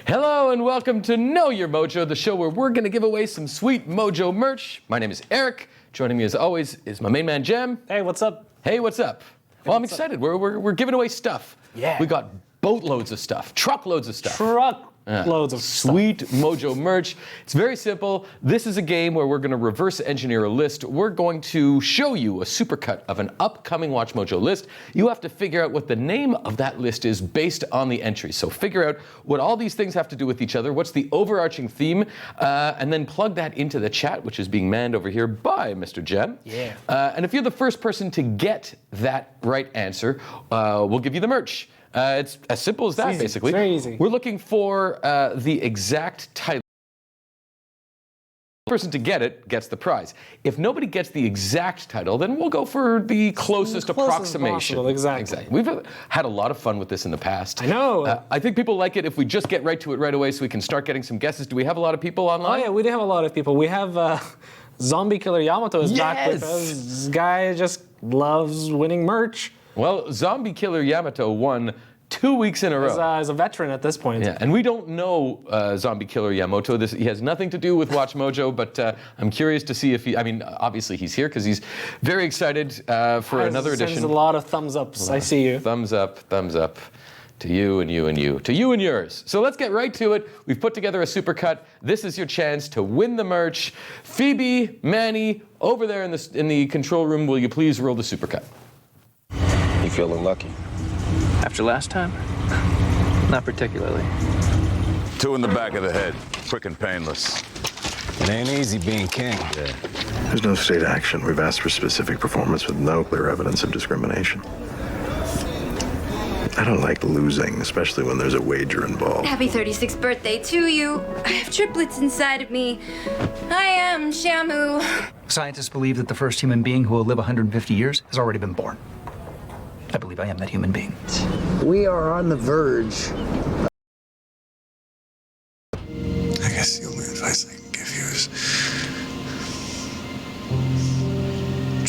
Hello and welcome to Know Your Mojo, the show where we're going to give away some sweet Mojo merch. My name is Eric. Joining me as always is my main man, Jem. Hey, what's up? Hey, what's up? Well, I'm excited. We're giving away stuff. Yeah. We got boatloads of stuff, truckloads of stuff. Loads of sweet Mojo merch. It's very simple. This is a game where we're going to reverse engineer a list. We're going to show you a supercut of an upcoming Watch Mojo list. You have to figure out what the name of that list is based on the entries. So figure out what all these things have to do with each other, what's the overarching theme, and then plug that into the chat, which is being manned over here by Mr. Jem. Yeah. And if you're the first person to get that right answer, we'll give you the merch. It's as simple as that, easy. basically. It's very easy. We're looking for the exact title. The person to get it gets the prize. If nobody gets the exact title, then we'll go for the closest approximation. Possible, exactly. We've had a lot of fun with this in the past. I know. I think people like it if we just get right to it right away so we can start getting some guesses. Do we have a lot of people online? Oh, yeah, we do have a lot of people. We have Zombie Killer Yamato is back with us. This guy just loves winning merch. Well, Zombie Killer Yamato won 2 weeks in a row. He's a veteran at this point. Yeah, and we don't know Zombie Killer Yamato. He has nothing to do with Watch Mojo, but I'm curious to see if he, obviously he's here because he's very excited for another edition. Sends a lot of thumbs ups. I see you. Thumbs up to you and you and you, to you and yours. So let's get right to it. We've put together a supercut. This is your chance to win the merch. Phoebe, Manny, over there in the control room, will you please roll the supercut? You feeling lucky? After last time? Not particularly. 2 in the back of the head, quick and painless. It ain't easy being king. Yeah. There's no state action. We've asked for specific performance with no clear evidence of discrimination. I don't like losing, especially when there's a wager involved. Happy 36th birthday to you. I have triplets inside of me. I am Shamu. Scientists believe that the first human being who will live 150 years has already been born. I believe I am that human being. We are on the verge. I guess the only advice I can give you is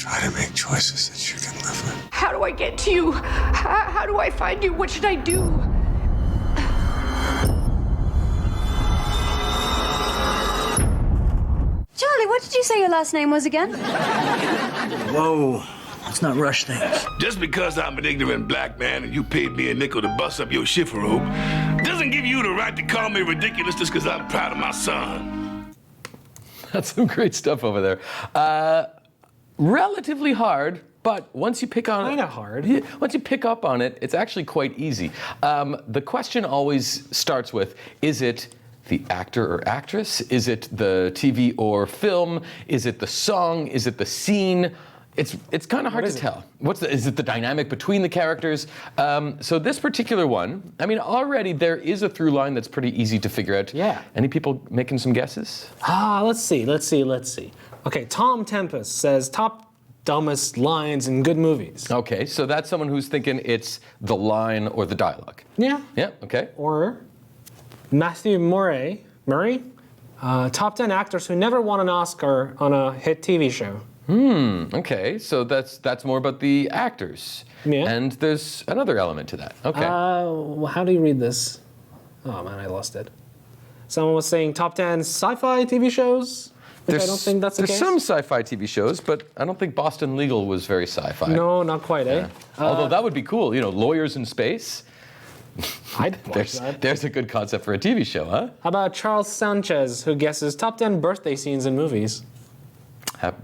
try to make choices that you can live with. How do I get to you? How do I find you? What should I do? Charlie, what did you say your last name was again? Whoa, let's not rush things. Just because I'm an ignorant black man and you paid me a nickel to bust up your shiffer rope doesn't give you the right to call me ridiculous just because I'm proud of my son. That's some great stuff over there. Relatively hard, but once you pick on it, Kind of hard. Yeah, once you pick up on it, it's actually quite easy. The question always starts with, is it the actor or actress? Is it the TV or film? Is it the song? Is it the scene? It's kind of hard to tell. Is it the dynamic between the characters? So this particular one, already there is a through line that's pretty easy to figure out. Yeah. Any people making some guesses? Let's see. Okay, Tom Tempest says top dumbest lines in good movies. Okay, so that's someone who's thinking it's the line or the dialogue. Yeah. Yeah, okay. Or Matthew Murray, top 10 actors who never won an Oscar on a hit TV show. Okay, so that's more about the actors. Yeah. And there's another element to that. Okay. How do you read this? Oh man, I lost it. Someone was saying top 10 sci-fi TV shows. I don't think that's the case. There's some sci-fi TV shows, but I don't think Boston Legal was very sci-fi. No, not quite, eh? Although that would be cool, lawyers in space. I'd watch that. There's a good concept for a TV show, huh? How about Charles Sanchez, who guesses top 10 birthday scenes in movies?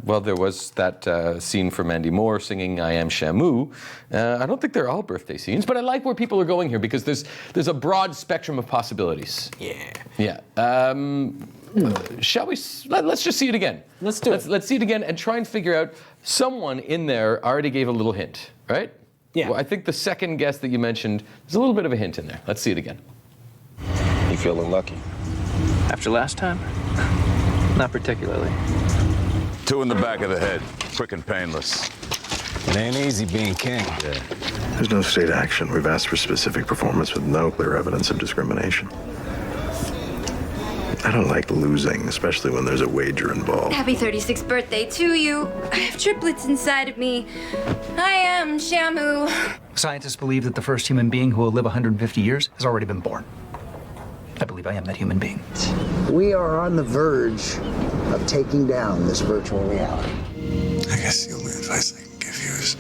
Well, there was that scene for Mandy Moore singing "I Am Shamu." I don't think they're all birthday scenes, but I like where people are going here because there's a broad spectrum of possibilities. Yeah. Shall we? Let's just see it again. Let's do it. Let's see it again and try and figure out. Someone in there already gave a little hint, right? Yeah. Well, I think the second guess that you mentioned, there's a little bit of a hint in there. Let's see it again. You feeling lucky? After last time? Not particularly. 2 in the back of the head, quick and painless. It ain't easy being king. Yeah. There's no state action. We've asked for specific performance with no clear evidence of discrimination. I don't like losing, especially when there's a wager involved. Happy 36th birthday to you. I have triplets inside of me. I am Shamu. Scientists believe that the first human being who will live 150 years has already been born. I believe I am that human being. We are on the verge of taking down this virtual reality. I guess the only advice I can give you is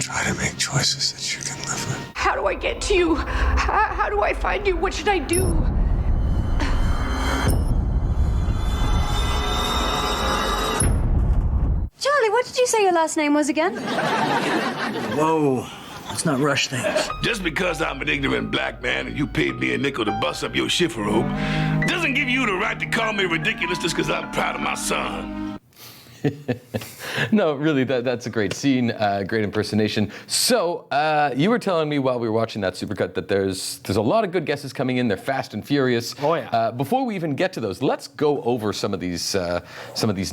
try to make choices that you can live with. How do I get to you? How do I find you? What should I do? Charlie, what did you say your last name was again? Whoa, let's not rush things. Just because I'm an ignorant black man and you paid me a nickel to bust up your shiffer rope doesn't give you the right to call me ridiculous just because I'm proud of my son. No, really, that's a great scene, great impersonation. So you were telling me while we were watching that supercut that there's a lot of good guesses coming in. They're fast and furious. Oh yeah. Before we even get to those, let's go over some of these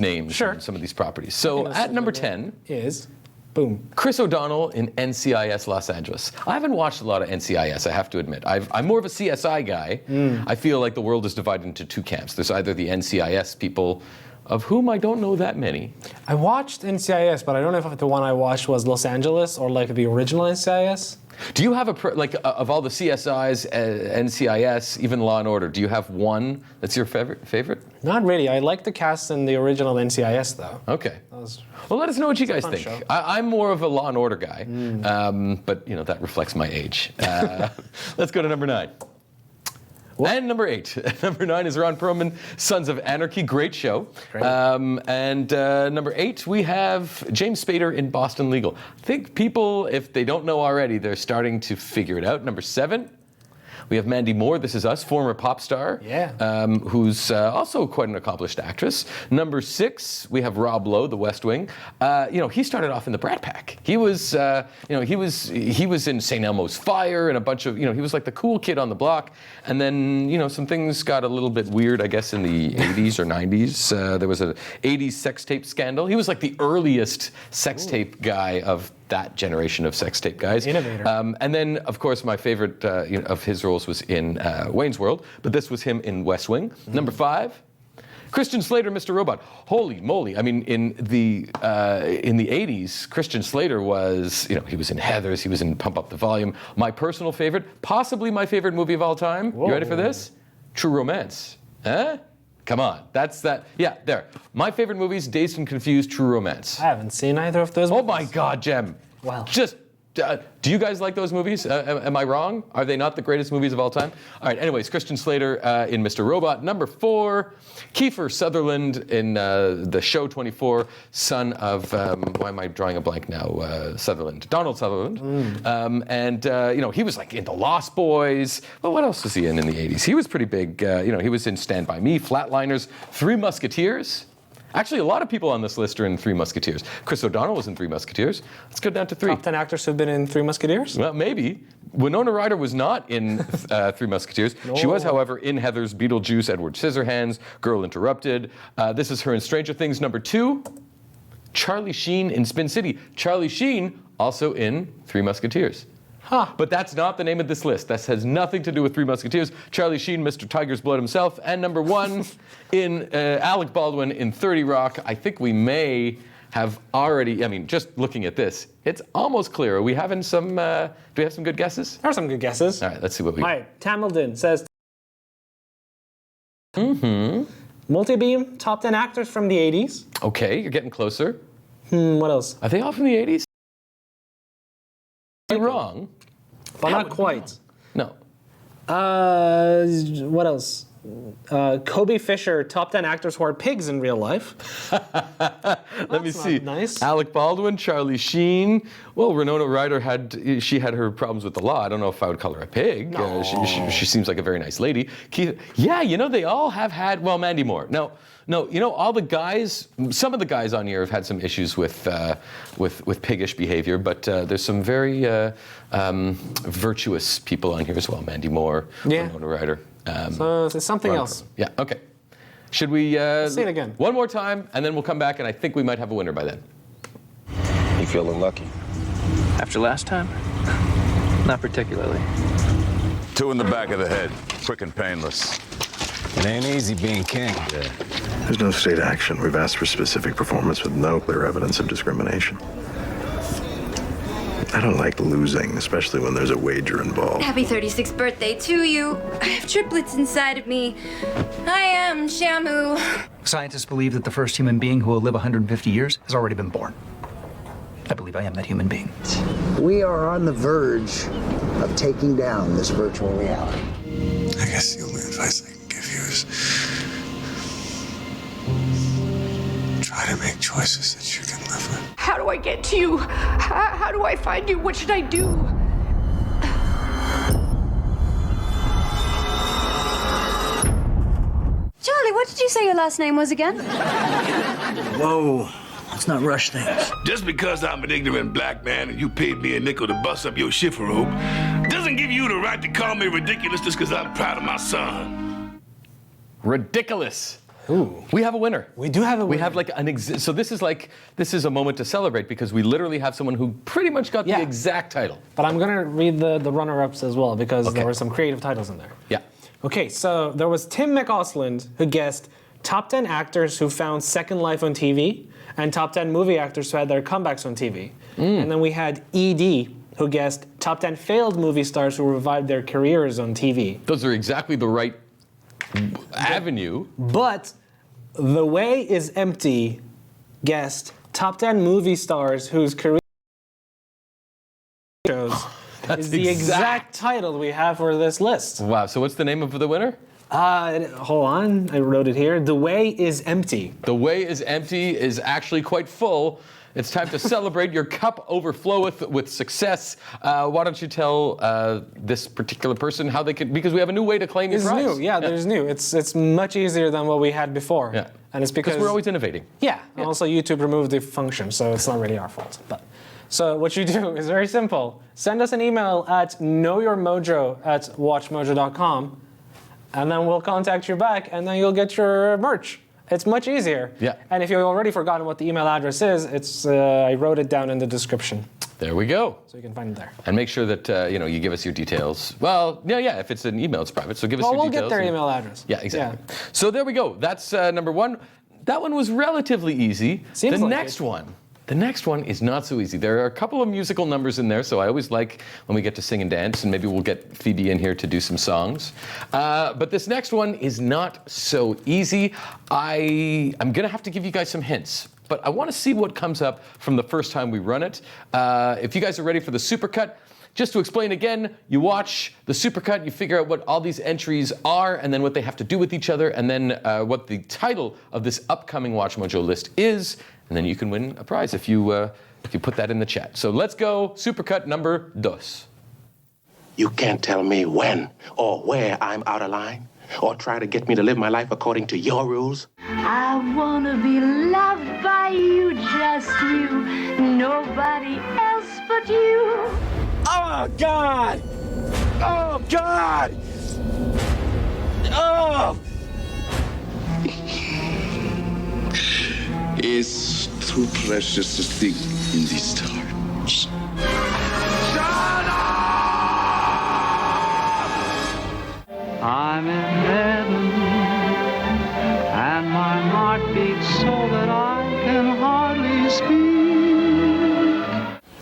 names, Sure. and some of these properties. So at number 10 is, boom, Chris O'Donnell in NCIS Los Angeles. I haven't watched a lot of NCIS, I have to admit. I'm more of a CSI guy. I feel like the world is divided into two camps. There's either the NCIS people, of whom I don't know that many. I watched NCIS, but I don't know if the one I watched was Los Angeles or like the original NCIS. Do you have of all the CSIs, NCIS, even Law and Order, do you have one that's your favorite? Not really. I like the cast in the original NCIS though. Okay. Well, let us know what you guys think. show. I'm more of a Law and Order guy, but that reflects my age. Let's go to number 9. And number 8. Number 9 is Ron Perlman, Sons of Anarchy. Great show. Great. And number 8, we have James Spader in Boston Legal. I think people, if they don't know already, they're starting to figure it out. Number 7, we have Mandy Moore, This Is Us, former pop star, who's also quite an accomplished actress. Number 6, we have Rob Lowe, The West Wing. He started off in the Brat Pack. He was in St. Elmo's Fire and a bunch of, he was like the cool kid on the block. And then, some things got a little bit weird, I guess, in the 80s or 90s. There was an 80s sex tape scandal. He was like the earliest sex tape guy of that generation of sex tape guys. Innovator. And then, of course, my favorite of his roles was in Wayne's World, but this was him in West Wing. Number 5, Christian Slater, Mr. Robot. Holy moly! I mean, in the 80s, Christian Slater was, he was in Heathers, he was in Pump Up the Volume. My personal favorite, possibly my favorite movie of all time. Whoa. You ready for this? True Romance. Huh? Come on, that's that. Yeah, there. My favorite movies: Dazed and Confused, True Romance. I haven't seen either of those. Oh my God, Jem! Wow. Just. Do you guys like those movies? Am I wrong? Are they not the greatest movies of all time? All right, anyways, Christian Slater in Mr. Robot. Number 4, Kiefer Sutherland in the show 24, son of, why am I drawing a blank now? Donald Sutherland. He was like into Lost Boys. Well, what else was he in the 80s? He was pretty big. He was in Stand By Me, Flatliners, Three Musketeers. Actually, a lot of people on this list are in Three Musketeers. Chris O'Donnell was in Three Musketeers. Let's go down to 3. Top 10 actors who've been in Three Musketeers? Well, maybe. Winona Ryder was not in Three Musketeers. No. She was, however, in Heathers, Beetlejuice, Edward Scissorhands, Girl Interrupted. This is her in Stranger Things. Number 2, Charlie Sheen in Spin City. Charlie Sheen also in Three Musketeers. Huh. But that's not the name of this list. This has nothing to do with Three Musketeers. Charlie Sheen, Mr. Tiger's Blood himself. And number 1 in Alec Baldwin in 30 Rock. I think we may have already, just looking at this, it's almost clear. Are we having some, do we have some good guesses? There are some good guesses. All right, let's see what we All right, Tamildon says, Multibeam, top 10 actors from the 80s. Okay, you're getting closer. What else? Are they all from the 80s? You're wrong. But not quite. No. What else? Kobe Fisher, top 10 actors who are pigs in real life. Let me see. Nice. Alec Baldwin, Charlie Sheen. Well, Winona Ryder had her problems with the law. I don't know if I would call her a pig. No. She seems like a very nice lady. They all have had. Well, Mandy Moore. No. All the guys. Some of the guys on here have had some issues with piggish behavior, but there's some very virtuous people on here as well. Mandy Moore, Winona Ryder. So it's something else. Yeah. Okay. Should we say it again? One more time, and then we'll come back, and I think we might have a winner by then. You feeling lucky? After last time? Not particularly. 2 in the back of the head, quick and painless. It ain't easy being king. There's no state action. We've asked for specific performance with no clear evidence of discrimination. I don't like losing, especially when there's a wager involved. Happy 36th birthday to you. I have triplets inside of me. I am Shamu. Scientists believe that the first human being who will live 150 years has already been born. I believe I am that human being. We are on the verge of taking down this virtual reality. I guess the only advice I can give you is try to make choices that you can live with. How do I get to you? How do I find you? What should I do? Charlie, what did you say your last name was again? Whoa, let's not rush things. Just because I'm an ignorant black man and you paid me a nickel to bust up your shiffer rope doesn't give you the right to call me ridiculous just because I'm proud of my son. Ridiculous. Ooh. We have a winner. We do have a winner. We have like so this is a moment to celebrate because we literally have someone who pretty much got the exact title. But I'm gonna read the runner-ups as well because there were some creative titles in there. Yeah. Okay, so there was Tim McAusland who guessed top 10 actors who found second life on TV and top 10 movie actors who had their comebacks on TV. And then we had ED who guessed top 10 failed movie stars who revived their careers on TV. Those are exactly the right avenue. But The Way Is Empty guessed top 10 movie stars whose career shows is the exact title we have for this list. Wow, so what's the name of the winner? Hold on, I wrote it here. The Way Is Empty. The Way Is Empty is actually quite full. It's time to celebrate. Your cup overfloweth with success. Why don't you tell this particular person how they can, because we have a new way to claim your prize. It's new, there's new. It's much easier than what we had before. Yeah. And it's because we're always innovating. Yeah, and also YouTube removed the function, so it's not really our fault. But so what you do is very simple. Send us an email at knowyourmojo@WatchMojo.com, and then we'll contact you back, and then you'll get your merch. It's much easier. Yeah. And if you've already forgotten what the email address is, it's I wrote it down in the description. There we go. So you can find it there. And make sure that you give us your details. Well, yeah. If it's an email, it's private. So give us your details. We'll get their email address. Yeah, exactly. Yeah. So there we go. That's number one. That one was relatively easy. Seems the like next one. The next one is not so easy. There are a couple of musical numbers in there, so I always like when we get to sing and dance, and maybe we'll get Phoebe in here to do some songs. But this next one is not so easy. I'm gonna have to give you guys some hints, but I wanna see what comes up from the first time we run it. If you guys are ready for the supercut, just to explain again, you watch the supercut, you figure out what all these entries are, and then what they have to do with each other, and then what the title of this upcoming Watch Mojo list is, and then you can win a prize if you put that in the chat. So let's go, supercut number dos. You can't tell me when or where I'm out of line, or try to get me to live my life according to your rules. I wanna be loved by you, just you, nobody else but you. Oh, God! Oh, God! Oh! It's too precious to think in these times. I'm in heaven, and my heart beats so that I can hardly speak.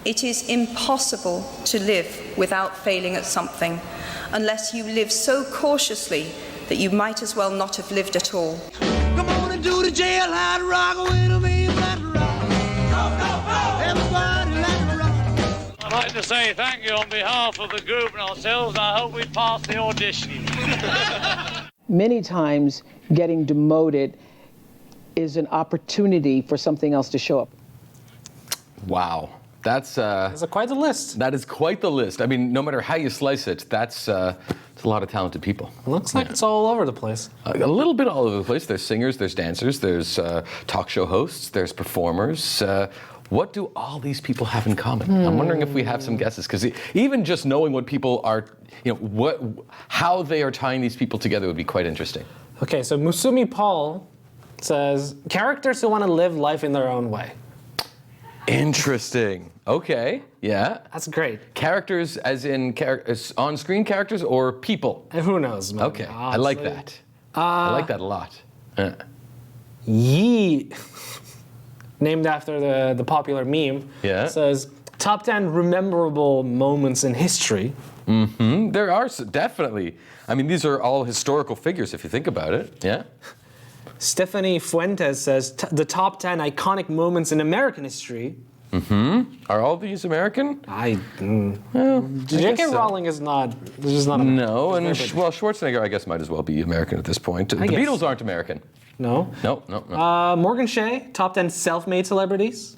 It is impossible to live without failing at something, unless you live so cautiously that you might as well not have lived at all. Come on and do the jailhouse rock with me, let rock. Everybody let rock. I'd like to say thank you on behalf of the group and ourselves. I hope we pass the auditioning. Many times, getting demoted is an opportunity for something else to show up. Wow. That's quite the list. That is quite the list. I mean, no matter how you slice it, it's a lot of talented people. It looks like it's all over the place. A little bit all over the place. There's singers, there's dancers, there's talk show hosts, there's performers. What do all these people have in common? I'm wondering if we have some guesses, because even just knowing what people are, how they are tying these people together would be quite interesting. Okay, so Musumi Paul says, characters who want to live life in their own way. Interesting. Okay, yeah. That's great. Characters as in on-screen characters or people? Who knows, man. Okay, I like that. I like that a lot. Yee, named after the popular meme, says, top 10 rememberable moments in history. Mm-hmm. There are definitely. I mean, these are all historical figures if you think about it. Yeah. Stephanie Fuentes says the top 10 iconic moments in American history. Mm-hmm. Are all these American? Well, J.K. Rowling is not. This is not American. No, and well, Schwarzenegger, I guess, might as well be American at this point. The Beatles aren't American. No. No. Morgan Shea, top 10 self-made celebrities.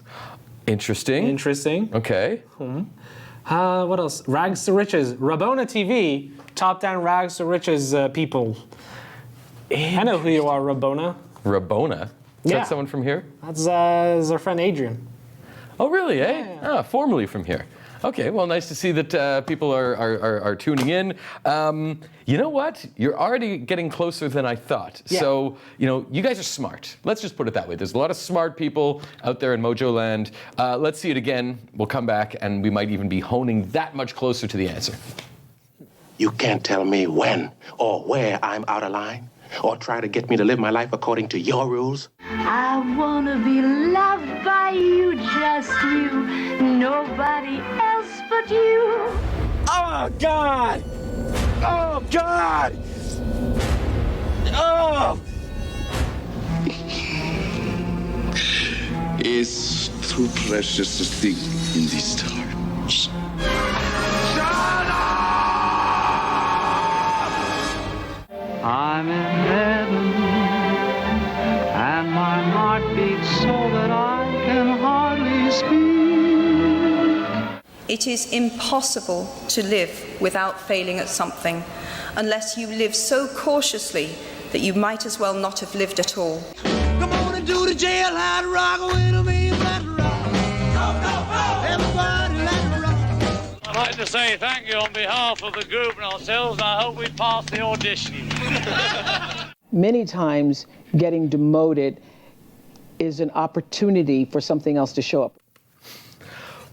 Interesting. Okay. What else? Rags to Riches. Rabona TV, top 10 rags to riches people. I know who you are, Rabona. Rabona? Is that someone from here? That's our friend Adrian. Oh, really, eh? Yeah. Formerly from here. Okay, well, nice to see that people are tuning in. You know what? You're already getting closer than I thought. Yeah. So, you guys are smart. Let's just put it that way. There's a lot of smart people out there in Mojo land. Let's see it again. We'll come back, and we might even be honing that much closer to the answer. You can't tell me when or where I'm out of line, or try to get me to live my life according to your rules. I wanna be loved by you, just you, nobody else but you. Oh, God! Oh, God! Oh! It's too precious a thing in these times. I'm in heaven, and my heart beats so that I can hardly speak. It is impossible to live without failing at something, unless you live so cautiously that you might as well not have lived at all. Come on and do the jailhouse rock with me, let's rock. Everybody, let's rock. I'd like to say thank you on behalf of the group and ourselves, and I hope we pass the audition. Many times getting demoted is an opportunity for something else to show up.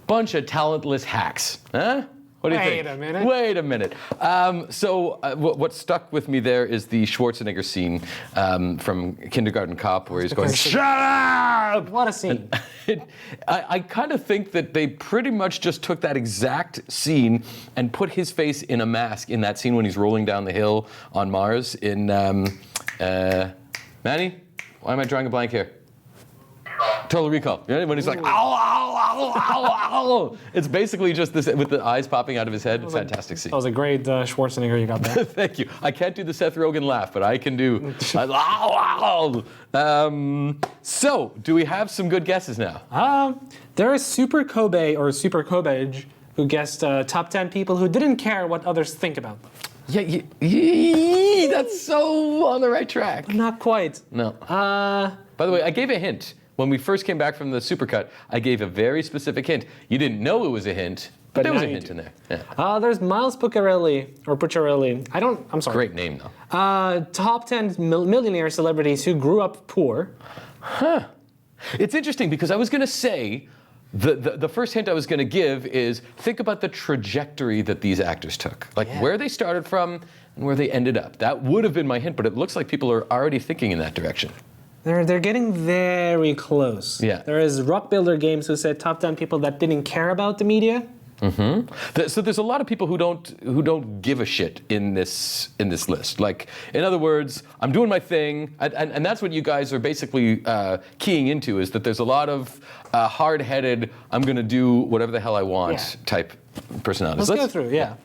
Bunch of talentless hacks, huh? What do you think? Wait a minute. So what stuck with me there is the Schwarzenegger scene from Kindergarten Cop where he's going, "Shut up!" What a scene. I kind of think that they pretty much just took that exact scene and put his face in a mask in that scene when he's rolling down the hill on Mars in, Manny? Why am I drawing a blank here? Total Recall. You know, when he's like, ow, ow, ow, ow, ow. It's basically just this with the eyes popping out of his head. It's a fantastic scene. That was a great Schwarzenegger you got there. Thank you. I can't do the Seth Rogen laugh, but I can do ow, ow. So, do we have some good guesses now? There is Super Kobe or Super Kobej who guessed top 10 people who didn't care what others think about them. Yeah, that's so on the right track. But not quite. No. By the way, I gave a hint. When we first came back from the supercut, I gave a very specific hint. You didn't know it was a hint, but there was a hint in there. Yeah. There's Miles Pucciarelli. I'm sorry. Great name, though. Top 10 millionaire celebrities who grew up poor. Huh. It's interesting because I was going to say, the first hint I was going to give is think about the trajectory that these actors took. Like where they started from and where they ended up. That would have been my hint, but it looks like people are already thinking in that direction. They're getting very close. Yeah. There is Rock Builder Games who said top 10 people that didn't care about the media. Mm-hmm. So there's a lot of people who don't give a shit in this list. Like, in other words, I'm doing my thing, and that's what you guys are basically keying into, is that there's a lot of hard-headed, I'm going to do whatever the hell I want type personalities. Let's go through, yeah.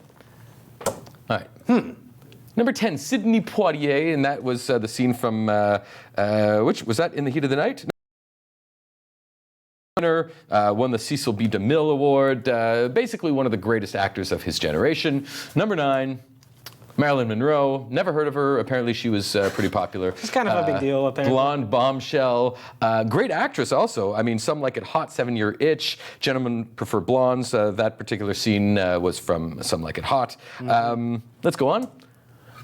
All right. Number 10, Sidney Poitier, and that was the scene from, which was that In the Heat of the Night? Won the Cecil B. DeMille Award, basically one of the greatest actors of his generation. Number 9, Marilyn Monroe, never heard of her. Apparently she was pretty popular. It's kind of a big deal, apparently. Blonde bombshell. Great actress also. I mean, Some Like It Hot, 7 Year Itch. Gentlemen Prefer Blondes. That particular scene was from Some Like It Hot. Let's go on.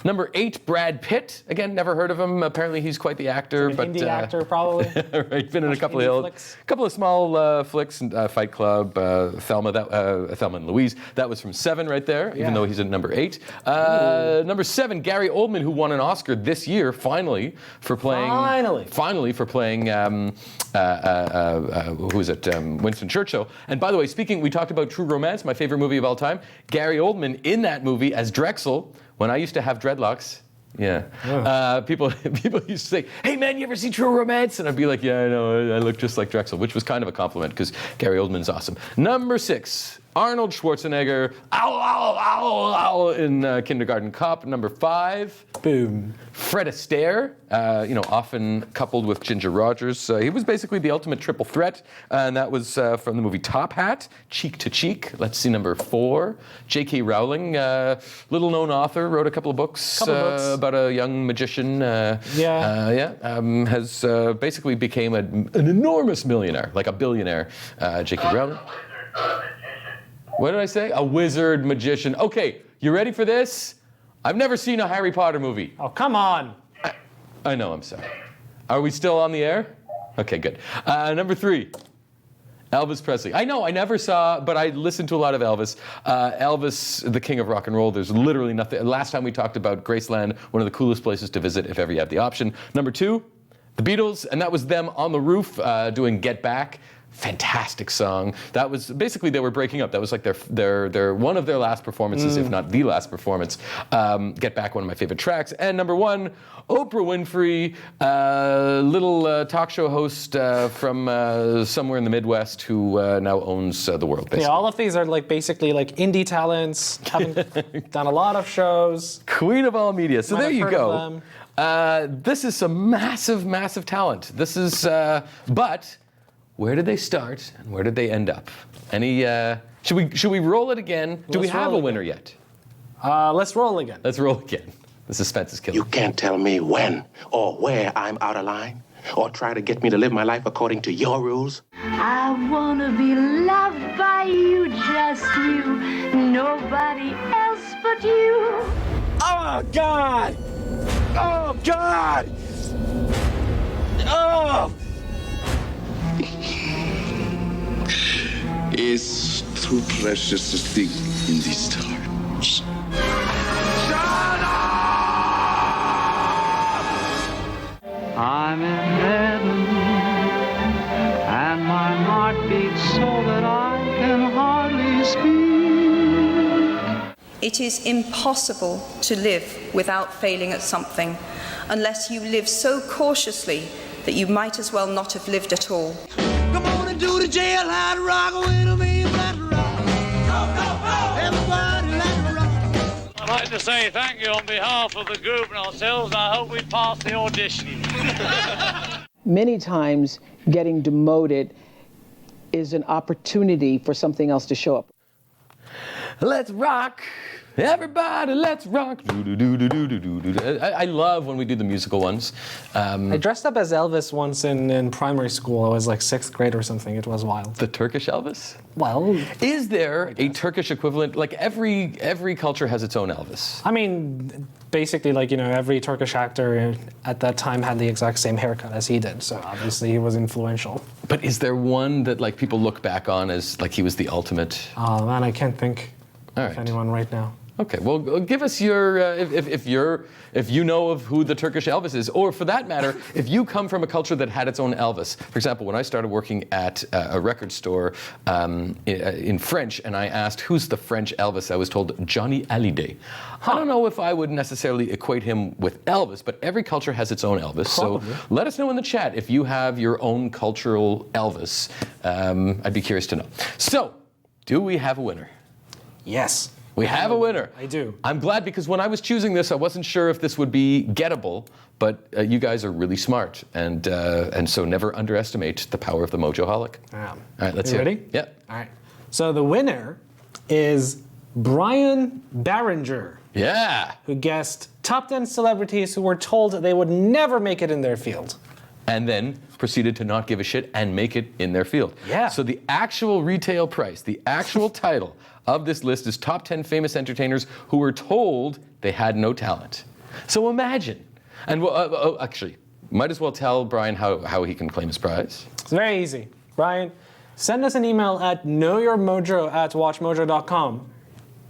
Number 8, Brad Pitt. Again, never heard of him. Apparently, he's quite the actor. An indie actor, probably. Right, been in a couple of small flicks, Fight Club, Thelma and Louise. That was from 7 right there, even though he's at number 8. Number 7, Gary Oldman, who won an Oscar this year, finally for playing. Who is it? Winston Churchill. And by the way, we talked about True Romance, my favorite movie of all time. Gary Oldman in that movie as Drexel. When I used to have dreadlocks, people used to say, "Hey man, you ever see True Romance?" And I'd be like, "Yeah, I know. I look just like Drexel," which was kind of a compliment because Gary Oldman's awesome. Number 6, Arnold Schwarzenegger, in Kindergarten Cop. Number 5, boom, Fred Astaire, often coupled with Ginger Rogers. He was basically the ultimate triple threat, and that was from the movie Top Hat, Cheek to Cheek. Let's see, number 4, J.K. Rowling, little-known author, wrote a couple of books about a young magician. Has basically became an enormous millionaire, like a billionaire. J.K. Rowling. What did I say? A wizard, magician. Okay, you ready for this? I've never seen a Harry Potter movie. Oh, come on. I know, I'm sorry. Are we still on the air? Okay, good. Number 3, Elvis Presley. I know, I never saw, but I listened to a lot of Elvis. Elvis, the king of rock and roll. There's literally nothing. Last time we talked about Graceland, one of the coolest places to visit if ever you have the option. Number 2, the Beatles, and that was them on the roof doing Get Back. Fantastic song. That was basically, they were breaking up. That was like their one of their last performances, if not the last performance. Get Back, one of my favorite tracks. And number 1, Oprah Winfrey, little talk show host from somewhere in the Midwest who now owns the world. Basically. Yeah, all of these are basically indie talents. Haven't done a lot of shows. Queen of all media. So there you go. This is some massive, massive talent. This is, but. Where did they start and where did they end up? Should we roll it again? Do we have a winner yet? Let's roll again. Let's roll again. The suspense is killing. You can't tell me when or where I'm out of line or try to get me to live my life according to your rules. I wanna be loved by you, just you, nobody else but you. Oh, God! Oh, God! Oh! It's too precious to think in these times. I'm in heaven, and my heart beats so that I can hardly speak. It is impossible to live without failing at something unless you live so cautiously that you might as well not have lived at all. Come on and do the jailhouse rock with me, black rock. Go, go, go! Everybody let rock. I'd like to say thank you on behalf of the group and ourselves. I hope we pass the audition. Many times getting demoted is an opportunity for something else to show up. Let's rock. Everybody, let's rock. I love when we do the musical ones. I dressed up as Elvis once in primary school. I was like 6th grade or something. It was wild. The Turkish Elvis? Well, is there a Turkish equivalent? Like every culture has its own Elvis. I mean, basically, every Turkish actor at that time had the exact same haircut as he did. So obviously, he was influential. But is there one that people look back on as he was the ultimate? Oh man, I can't think of anyone right now. Okay, well, give us your if you know of who the Turkish Elvis is, or for that matter, if you come from a culture that had its own Elvis. For example, when I started working at a record store in French, and I asked who's the French Elvis, I was told Johnny Hallyday. I don't know if I would necessarily equate him with Elvis, but every culture has its own Elvis. Probably. So let us know in the chat if you have your own cultural Elvis. I'd be curious to know. So, do we have a winner? Yes. We have a winner. I do. I'm glad because when I was choosing this, I wasn't sure if this would be gettable, but you guys are really smart, and so never underestimate the power of the Mojoholic. All right, let's hear it. Ready? Yeah. All right. So the winner is Brian Barringer. Yeah. Who guessed top 10 celebrities who were told they would never make it in their field. And then proceeded to not give a shit and make it in their field. Yeah. So the actual retail price, the actual title of this list is top 10 famous entertainers who were told they had no talent. So imagine. And actually, might as well tell Brian how he can claim his prize. It's very easy. Brian, send us an email at knowyourmojo@WatchMojo.com,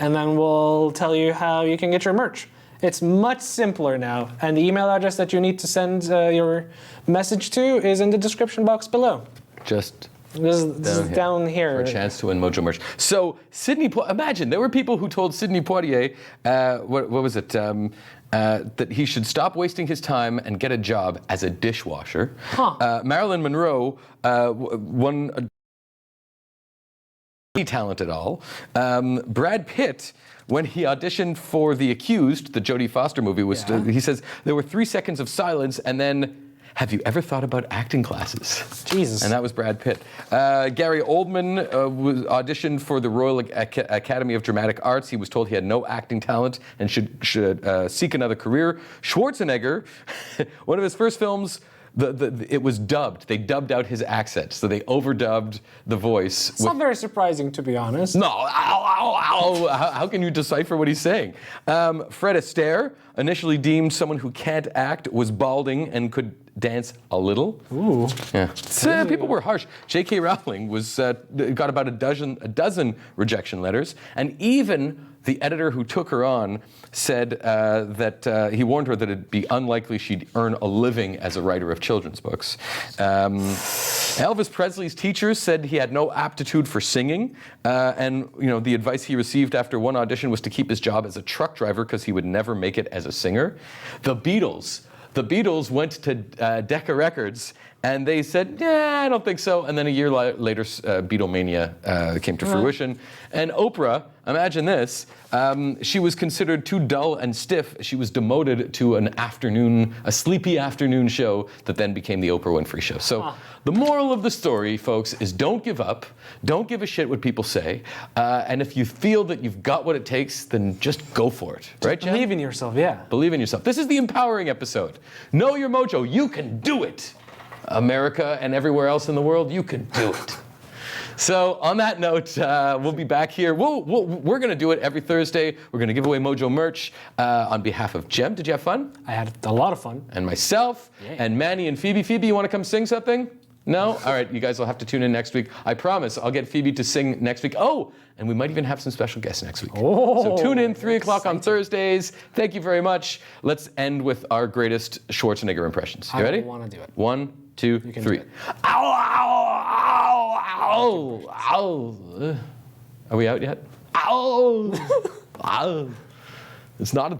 and then we'll tell you how you can get your merch. It's much simpler now, and the email address that you need to send your message to is in the description box below. Just this is down here. For a chance to win Mojo merch. So imagine, there were people who told Sidney Poitier, what was it, that he should stop wasting his time and get a job as a dishwasher. Marilyn Monroe won any talent at all. Brad Pitt, when he auditioned for The Accused, the Jodie Foster movie, he says there were 3 seconds of silence and then, have you ever thought about acting classes? Jesus. And that was Brad Pitt. Gary Oldman auditioned for the Royal Academy of Dramatic Arts. He was told he had no acting talent and should seek another career. Schwarzenegger, one of his first films, it was dubbed. They dubbed out his accent, so they overdubbed the voice. It's not very surprising, to be honest. No, how can you decipher what he's saying? Fred Astaire, initially deemed someone who can't act, was balding and could dance a little. Ooh. Yeah. People were harsh. J.K. Rowling got about a dozen rejection letters, and even the editor who took her on said that he warned her that it'd be unlikely she'd earn a living as a writer of children's books. Elvis Presley's teachers said he had no aptitude for singing, and the advice he received after one audition was to keep his job as a truck driver because he would never make it as a singer. The Beatles went to Decca Records and they said, yeah, I don't think so. And then a year later, Beatlemania came to fruition. And Oprah, imagine this, she was considered too dull and stiff. She was demoted to a sleepy afternoon show that then became the Oprah Winfrey Show. So the moral of the story, folks, is don't give up. Don't give a shit what people say. And if you feel that you've got what it takes, then just go for it. Right, Jen? Believe in yourself, yeah. Believe in yourself. This is the empowering episode. Know your mojo. You can do it. America and everywhere else in the world, you can do it. So on that note, we'll be back here. We're going to do it every Thursday. We're going to give away Mojo merch on behalf of Jem. Did you have fun? I had a lot of fun. And myself, and Manny and Phoebe. Phoebe, you want to come sing something? No? All right, you guys will have to tune in next week. I promise I'll get Phoebe to sing next week. Oh, and we might even have some special guests next week. So tune in 3 o'clock on Thursdays. Thank you very much. Let's end with our greatest Schwarzenegger impressions. You ready? I want to do it. 1, 2, 3. Ow, ow, ow, ow. Are we out yet? Ow. Ow. It's not a